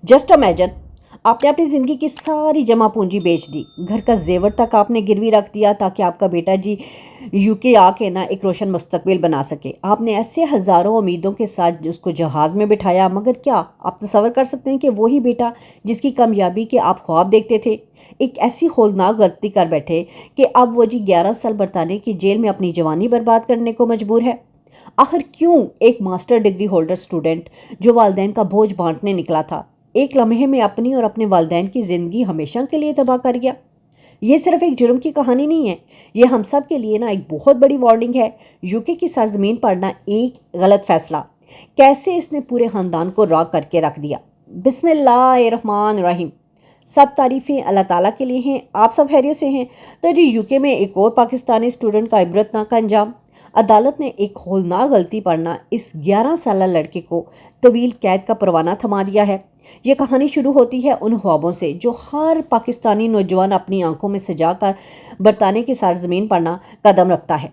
Just imagine, آپ نے اپنی زندگی کی ساری جمع پونجی بیچ دی، گھر کا زیور تک آپ نے گروی رکھ دیا تاکہ آپ کا بیٹا یو کے آ کے نا ایک روشن مستقبل بنا سکے۔ آپ نے ایسے ہزاروں امیدوں کے ساتھ اس کو جہاز میں بٹھایا، مگر کیا آپ تصور کر سکتے ہیں کہ وہی بیٹا جس کی کامیابی کے آپ خواب دیکھتے تھے، ایک ایسی ہولناک غلطی کر بیٹھے کہ اب وہ 11 سال برطانیہ کی جیل میں اپنی جوانی برباد کرنے کو مجبور ہے؟ آخر کیوں ایک ماسٹر ڈگری ہولڈر اسٹوڈنٹ جو والدین کا بوجھ بانٹنے نکلا تھا، ایک لمحے میں اپنی اور اپنے والدین کی زندگی ہمیشہ کے لیے تباہ کر گیا؟ یہ صرف ایک جرم کی کہانی نہیں ہے، یہ ہم سب کے لیے نا ایک بہت بڑی وارننگ ہے۔ یو کے کی سرزمین پر نا ایک غلط فیصلہ کیسے اس نے پورے خاندان کو راک کر کے رکھ دیا۔ بسم اللہ الرحمن الرحیم۔ سب تعریفیں اللہ تعالیٰ کے لیے ہیں۔ آپ سب خیریت سے ہیں؟ تو جی، یو کے میں ایک اور پاکستانی اسٹوڈنٹ کا عبرتناک انجام۔ عدالت نے ایک ہولناک غلطی پر نا اس 11 سالہ لڑکے کو طویل قید کا پروانہ تھما دیا ہے۔ یہ کہانی شروع ہوتی ہے ان خوابوں سے جو ہر پاکستانی نوجوان اپنی آنکھوں میں سجا کر برطانیہ کی سرزمین پر نا قدم رکھتا ہے۔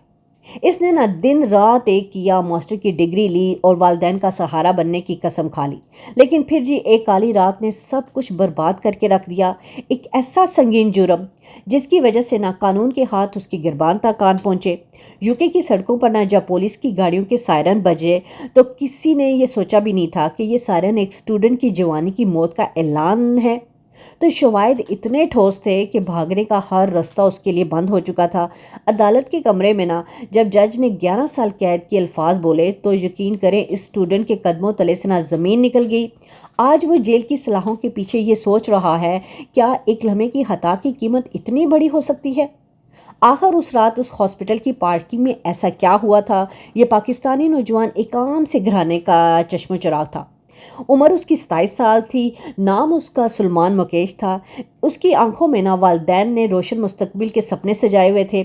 اس نے نہ دن رات ایک کیا، ماسٹر کی ڈگری لی اور والدین کا سہارا بننے کی قسم کھا لی، لیکن پھر جی ایک کالی رات نے سب کچھ برباد کر کے رکھ دیا۔ ایک ایسا سنگین جرم جس کی وجہ سے نہ قانون کے ہاتھ اس کی گربان تک کان پہنچے۔ یو کے کی سڑکوں پر نہ جب پولیس کی گاڑیوں کے سائرن بجے تو کسی نے یہ سوچا بھی نہیں تھا کہ یہ سائرن ایک اسٹوڈنٹ کی جوانی کی موت کا اعلان ہے۔ تو شواہد اتنے ٹھوس تھے کہ بھاگنے کا ہر راستہ اس کے لیے بند ہو چکا تھا۔ عدالت کے کمرے میں نا جب جج نے 11 سال قید کے الفاظ بولے تو یقین کریں اس اسٹوڈنٹ کے قدموں تلے سے نا زمین نکل گئی۔ آج وہ جیل کی سلاخوں کے پیچھے یہ سوچ رہا ہے، کیا ایک لمحے کی خطا کی قیمت اتنی بڑی ہو سکتی ہے؟ آخر اس رات اس ہاسپٹل کی پارکنگ میں ایسا کیا ہوا تھا؟ یہ پاکستانی نوجوان ایک عام سے گھرانے کا چشم و چراغ تھا۔ عمر اس کی 27 سال تھی، نام اس کا سلمان مکیش تھا۔ اس کی آنکھوں میں نا والدین نے روشن مستقبل کے سپنے سجائے ہوئے تھے۔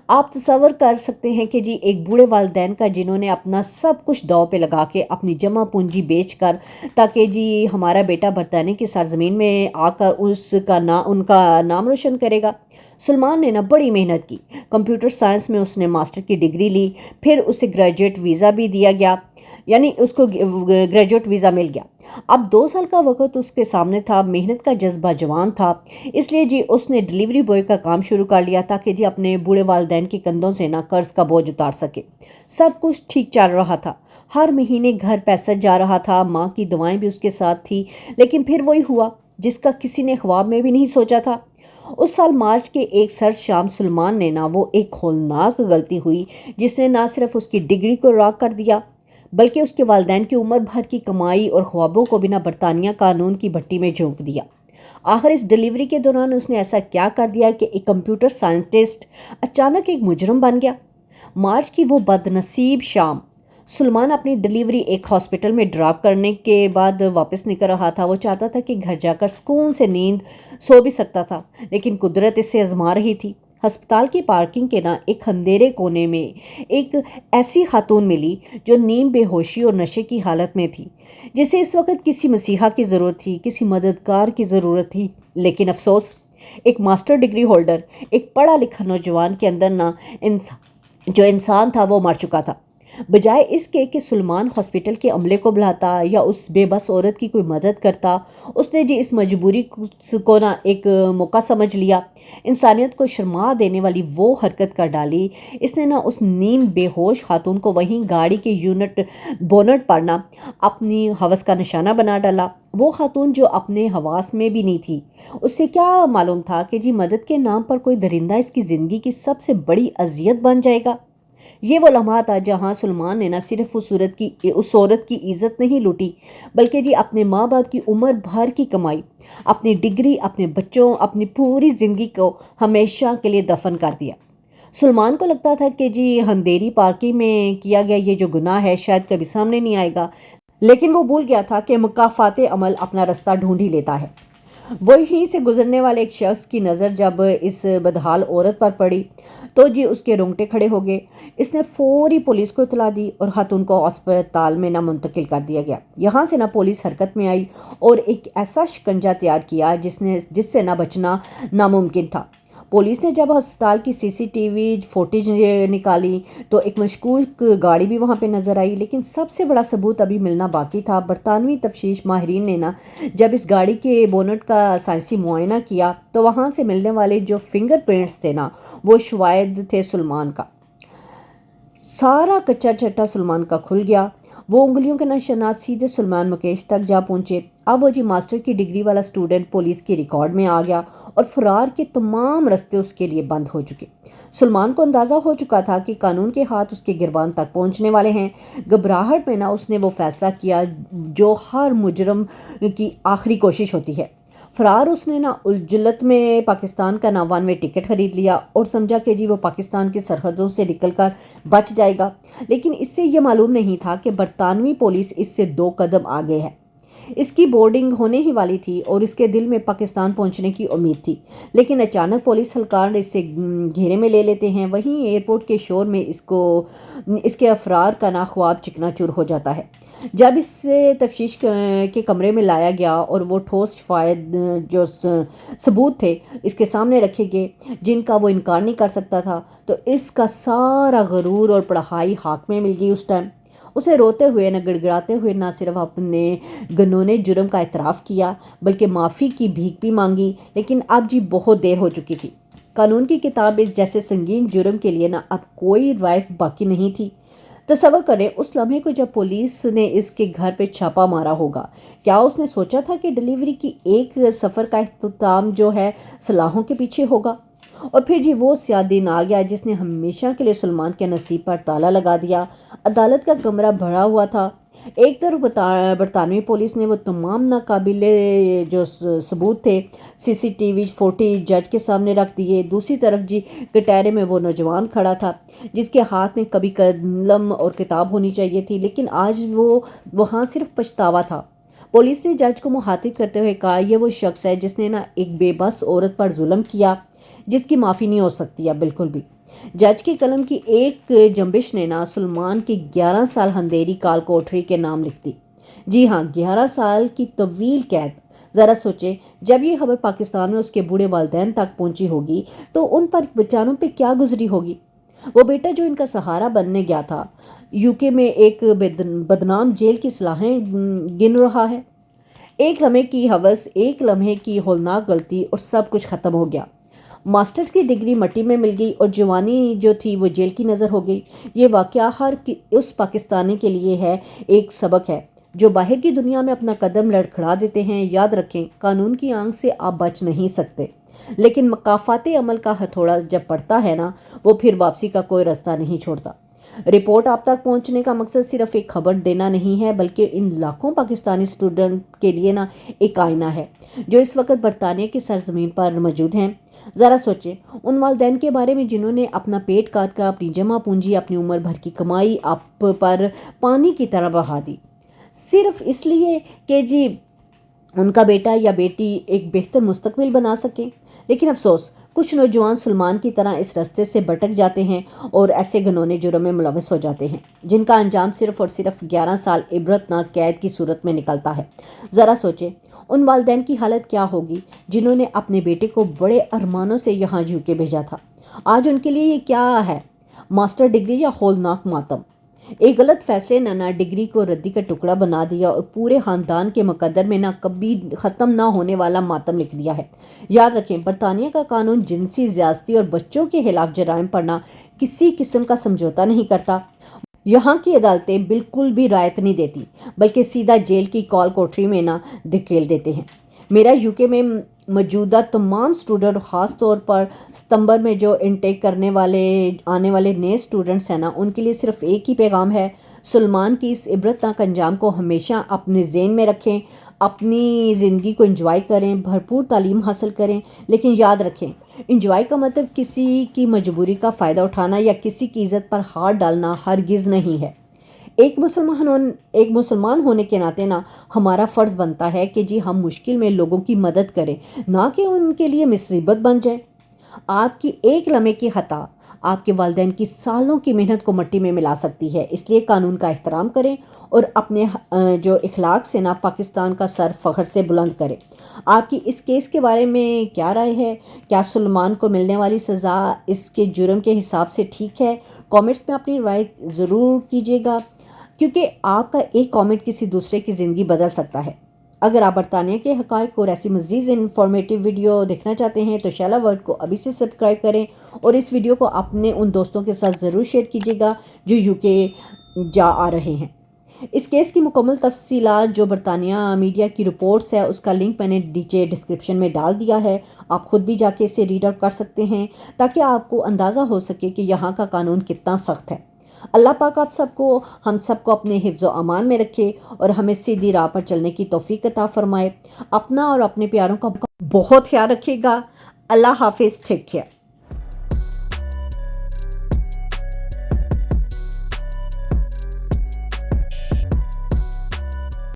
آپ تصور کر سکتے ہیں کہ جی ایک بوڑھے والدین کا جنہوں نے اپنا سب کچھ داؤ پہ لگا کے اپنی جمع پونجی بیچ کر تاکہ جی ہمارا بیٹا برطانیہ کی سرزمین میں آ کر ان کا نام روشن کرے گا۔ سلمان نے نا بڑی محنت کی، کمپیوٹر سائنس میں اس نے ماسٹر کی ڈگری لی، پھر اسے گریجویٹ ویزا بھی دیا گیا، یعنی اس کو گریجویٹ ویزا مل گیا۔ اب 2 سال کا وقت اس کے سامنے تھا، محنت کا جذبہ جوان تھا، اس لیے جی اس نے ڈیلیوری بوائے کا کام شروع کر لیا تاکہ جی اپنے بوڑھے والدین کے کندھوں سے نا قرض کا بوجھ اتار سکے۔ سب کچھ ٹھیک چل رہا تھا، ہر مہینے گھر پیسہ جا رہا تھا، ماں کی دعائیں بھی اس کے ساتھ تھی، لیکن پھر وہی ہوا جس کا کسی نے خواب میں بھی نہیں سوچا تھا۔ اس سال مارچ کے ایک سرد شام سلمان نے نا وہ ایک ہولناک غلطی ہوئی جس نے نہ صرف اس کی ڈگری کو راک کر دیا بلکہ اس کے والدین کی عمر بھر کی کمائی اور خوابوں کو بنا برطانیہ قانون کی بھٹی میں جھونک دیا۔ آخر اس ڈیلیوری کے دوران اس نے ایسا کیا کر دیا کہ ایک کمپیوٹر سائنٹسٹ اچانک ایک مجرم بن گیا۔ مارچ کی وہ بدنصیب شام، سلمان اپنی ڈیلیوری ایک ہاسپٹل میں ڈراپ کرنے کے بعد واپس نکل رہا تھا۔ وہ چاہتا تھا کہ گھر جا کر سکون سے نیند سو بھی سکتا تھا، لیکن قدرت اسے آزما رہی تھی۔ ہسپتال کی پارکنگ کے نا ایک اندھیرے کونے میں ایک ایسی خاتون ملی جو نیم بے ہوشی اور نشے کی حالت میں تھی، جسے اس وقت کسی مسیحا کی ضرورت تھی، کسی مددگار کی ضرورت تھی۔ لیکن افسوس، ایک ماسٹر ڈگری ہولڈر، ایک پڑھا لکھا نوجوان کے اندر نا جو انسان تھا وہ مر چکا تھا۔ بجائے اس کے کہ سلمان ہاسپٹل کے عملے کو بلاتا یا اس بے بس عورت کی کوئی مدد کرتا، اس نے جی اس مجبوری کو نا ایک موقع سمجھ لیا، انسانیت کو شرما دینے والی وہ حرکت کر ڈالی۔ اس نے نا اس نیم بے ہوش خاتون کو وہیں گاڑی کے بونٹ پر نا اپنی ہوس کا نشانہ بنا ڈالا۔ وہ خاتون جو اپنے حواس میں بھی نہیں تھی، اس سے کیا معلوم تھا کہ جی مدد کے نام پر کوئی درندہ اس کی زندگی کی سب سے بڑی اذیت بن جائے گا۔ یہ وہ لمحہ تھا جہاں سلمان نے نہ صرف اس عورت کی عزت نہیں لوٹی بلکہ جی اپنے ماں باپ کی عمر بھر کی کمائی، اپنی ڈگری، اپنے بچوں، اپنی پوری زندگی کو ہمیشہ کے لیے دفن کر دیا۔ سلمان کو لگتا تھا کہ جی اندھیری پارکنگ میں کیا گیا یہ جو گناہ ہے شاید کبھی سامنے نہیں آئے گا، لیکن وہ بھول گیا تھا کہ مکافات عمل اپنا رستہ ڈھونڈ ہی لیتا ہے۔ وہیں سے گزرنے والے ایک شخص کی نظر جب اس بدحال عورت پر پڑی تو جی اس کے رونگٹے کھڑے ہو گئے۔ اس نے فوری پولیس کو اطلاع دی اور خاتون کو ہسپتال میں منتقل کر دیا گیا۔ یہاں سے پولیس حرکت میں آئی اور ایک ایسا شکنجہ تیار کیا جس سے بچنا ناممکن تھا۔ پولیس نے جب ہسپتال کی CCTV فوٹیج نکالی تو ایک مشکوک گاڑی بھی وہاں پہ نظر آئی، لیکن سب سے بڑا ثبوت ابھی ملنا باقی تھا۔ برطانوی تفتیش ماہرین نے جب اس گاڑی کے بونٹ کا سائنسی معائنہ کیا تو وہاں سے ملنے والے جو فنگر پرنٹس تھے وہ شواہد تھے سلمان کا۔ سارا کچا چٹا سلمان کا کھل گیا۔ وہ انگلیوں کے نشانات سیدھے سلمان مکیش تک جا پہنچے۔ اب وہ ماسٹر کی ڈگری والا اسٹوڈنٹ پولیس کی ریکارڈ میں آ گیا اور فرار کے تمام رستے اس کے لیے بند ہو چکے۔ سلمان کو اندازہ ہو چکا تھا کہ قانون کے ہاتھ اس کے گربان تک پہنچنے والے ہیں۔ گھبراہٹ میں اس نے وہ فیصلہ کیا جو ہر مجرم کی آخری کوشش ہوتی ہے۔ فرار اس نے الجلت میں پاکستان کا 99 ٹکٹ خرید لیا اور سمجھا کہ وہ پاکستان کی سرحدوں سے نکل کر بچ جائے گا، لیکن اس سے یہ معلوم نہیں تھا کہ برطانوی پولیس اس سے 2 قدم آگے ہے۔ اس کی بورڈنگ ہونے ہی والی تھی اور اس کے دل میں پاکستان پہنچنے کی امید تھی، لیکن اچانک پولیس ہلکار اسے گھیرے میں لے لیتے ہیں۔ وہیں ایئرپورٹ کے شور میں اس کے افرار کا خواب چکنا چور ہو جاتا ہے۔ جب اس سے تفتیش کے کمرے میں لایا گیا اور وہ ٹھوس فائد جو ثبوت تھے اس کے سامنے رکھے گئے جن کا وہ انکار نہیں کر سکتا تھا، تو اس کا سارا غرور اور پڑھائی ہاک میں مل گئی۔ اس ٹائم اسے روتے ہوئے گڑ گڑاتے ہوئے نہ صرف اپنے گنونے جرم کا اعتراف کیا بلکہ معافی کی بھیک بھی مانگی، لیکن اب بہت دیر ہو چکی تھی۔ قانون کی کتاب اس جیسے سنگین جرم کے لیے اب کوئی رعایت باقی نہیں تھی۔ تصور کریں اس لمحے کو جب پولیس نے اس کے گھر پہ چھاپا مارا ہوگا۔ کیا اس نے سوچا تھا کہ ڈیلیوری کی ایک سفر کا اختتام جو ہے سلاخوں کے پیچھے ہوگا؟ اور پھر وہ سیاہ دن آ گیا جس نے ہمیشہ کے لیے سلمان کے نصیب پر تالا لگا دیا۔ عدالت کا کمرہ بھرا ہوا تھا۔ ایک طرف برطانوی پولیس نے وہ تمام ناقابل جو ثبوت تھے CCTV فوٹیج جج کے سامنے رکھ دیے، دوسری طرف کٹہرے میں وہ نوجوان کھڑا تھا جس کے ہاتھ میں کبھی قلم اور کتاب ہونی چاہیے تھی، لیکن آج وہ وہاں صرف پچھتاوا تھا۔ پولیس نے جج کو مخاطب کرتے ہوئے کہا، یہ وہ شخص ہے جس نے ایک بے بس عورت پر ظلم کیا جس کی معافی نہیں ہو سکتی ہے بالکل بھی۔ جج کے قلم کی ایک جنبش نے سلمان کی 11 سال اندھیری کال کوٹری کے نام لکھ دی۔ جی ہاں، 11 سال کی طویل قید۔ ذرا سوچیں، جب یہ خبر پاکستان میں اس کے بوڑھے والدین تک پہنچی ہوگی تو ان پر بیچاروں پہ کیا گزری ہوگی۔ وہ بیٹا جو ان کا سہارا بننے گیا تھا UK میں ایک بدنام جیل کی صلاحیں گن رہا ہے۔ ایک لمحے کی ہوس، ایک لمحے کی ہولناک غلطی اور سب کچھ ختم ہو گیا۔ ماسٹرز کی ڈگری مٹی میں مل گئی اور جوانی جو تھی وہ جیل کی نظر ہو گئی۔ یہ واقعہ ہر اس پاکستانی کے لیے ہے ایک سبق ہے جو باہر کی دنیا میں اپنا قدم لڑکھڑا دیتے ہیں۔ یاد رکھیں، قانون کی آنکھ سے آپ بچ نہیں سکتے، لیکن مکافات عمل کا ہتھوڑا جب پڑتا ہے وہ پھر واپسی کا کوئی راستہ نہیں چھوڑتا۔ رپورٹ آپ تک پہنچنے کا مقصد صرف ایک خبر دینا نہیں ہے بلکہ ان لاکھوں پاکستانی اسٹوڈنٹ کے لیے ایک آئینہ ہے جو اس وقت برطانیہ کی سرزمین پر موجود ہیں۔ ذرا سوچیں ان والدین کے بارے میں جنہوں نے اپنا پیٹ کاٹ کر اپنی جمع پونجی، اپنی عمر بھر کی کمائی آپ پر پانی کی طرح بہا دی، صرف اس لیے کہ ان کا بیٹا یا بیٹی ایک بہتر مستقبل بنا سکیں۔ لیکن افسوس، کچھ نوجوان سلمان کی طرح اس راستے سے بھٹک جاتے ہیں اور ایسے گھنونے جرم میں ملوث ہو جاتے ہیں جن کا انجام صرف اور صرف 11 سال عبرتناک قید کی صورت میں نکلتا ہے۔ ذرا سوچیں ان والدین کی حالت کیا ہوگی جنہوں نے اپنے بیٹے کو بڑے ارمانوں سے یہاں UK بھیجا تھا۔ آج ان کے لیے یہ کیا ہے؟ ماسٹر ڈگری یا ہولناک ماتم؟ ایک غلط فیصلے نے ڈگری کو ردی کا ٹکڑا بنا دیا اور پورے خاندان کے مقدر میں کبھی ختم نہ ہونے والا ماتم لکھ دیا ہے۔ یاد رکھیں، برطانیہ کا قانون جنسی زیادتی اور بچوں کے خلاف جرائم پر کسی قسم کا سمجھوتا نہیں کرتا۔ یہاں کی عدالتیں بالکل بھی رعایت نہیں دیتی بلکہ سیدھا جیل کی کال کوٹری میں دھکیل دیتے ہیں۔ میرا UK میں موجودہ تمام اسٹوڈنٹ، خاص طور پر ستمبر میں جو انٹیک آنے والے نئے اسٹوڈنٹس ہیں ان کے لیے صرف ایک ہی پیغام ہے: سلمان کی اس عبرتناک انجام کو ہمیشہ اپنے ذہن میں رکھیں، اپنی زندگی کو انجوائے کریں، بھرپور تعلیم حاصل کریں، لیکن یاد رکھیں انجوائے کا مطلب کسی کی مجبوری کا فائدہ اٹھانا یا کسی کی عزت پر ہاتھ ڈالنا ہرگز نہیں ہے۔ ایک مسلمان ہونے کے ناطے ہمارا فرض بنتا ہے کہ ہم مشکل میں لوگوں کی مدد کریں، نہ کہ ان کے لیے مصیبت بن جائیں۔ آپ کی ایک لمحے کی خطا آپ کے والدین کی سالوں کی محنت کو مٹی میں ملا سکتی ہے۔ اس لیے قانون کا احترام کریں اور اپنے جو اخلاق سے نا پاکستان کا سر فخر سے بلند کریں۔ آپ کی اس کیس کے بارے میں کیا رائے ہے؟ کیا سلمان کو ملنے والی سزا اس کے جرم کے حساب سے ٹھیک ہے؟ کامنٹس میں اپنی رائے ضرور کیجیے گا، کیونکہ آپ کا ایک کامنٹ کسی دوسرے کی زندگی بدل سکتا ہے۔ اگر آپ برطانیہ کے حقائق اور ایسی مزید انفارمیٹیو ویڈیو دیکھنا چاہتے ہیں تو شیلا ورلڈ کو ابھی سے سبسکرائب کریں، اور اس ویڈیو کو اپنے ان دوستوں کے ساتھ ضرور شیئر کیجیے گا جو UK جا آ رہے ہیں۔ اس کیس کی مکمل تفصیلات جو برطانیہ میڈیا کی رپورٹس ہے اس کا لنک میں نے نیچے ڈسکرپشن میں ڈال دیا ہے، آپ خود بھی جا کے اسے ریڈ آؤٹ کر سکتے ہیں تاکہ آپ کو اندازہ ہو سکے کہ یہاں کا قانون کتنا سخت ہے۔ اللہ پاک آپ سب کو، ہم سب کو اپنے حفظ و امان میں رکھے اور ہمیں سیدھی راہ پر چلنے کی توفیق عطا فرمائے۔ اپنا اور اپنے پیاروں کا بہت خیال رکھیے گا۔ اللہ حافظ، ٹیک کیئر۔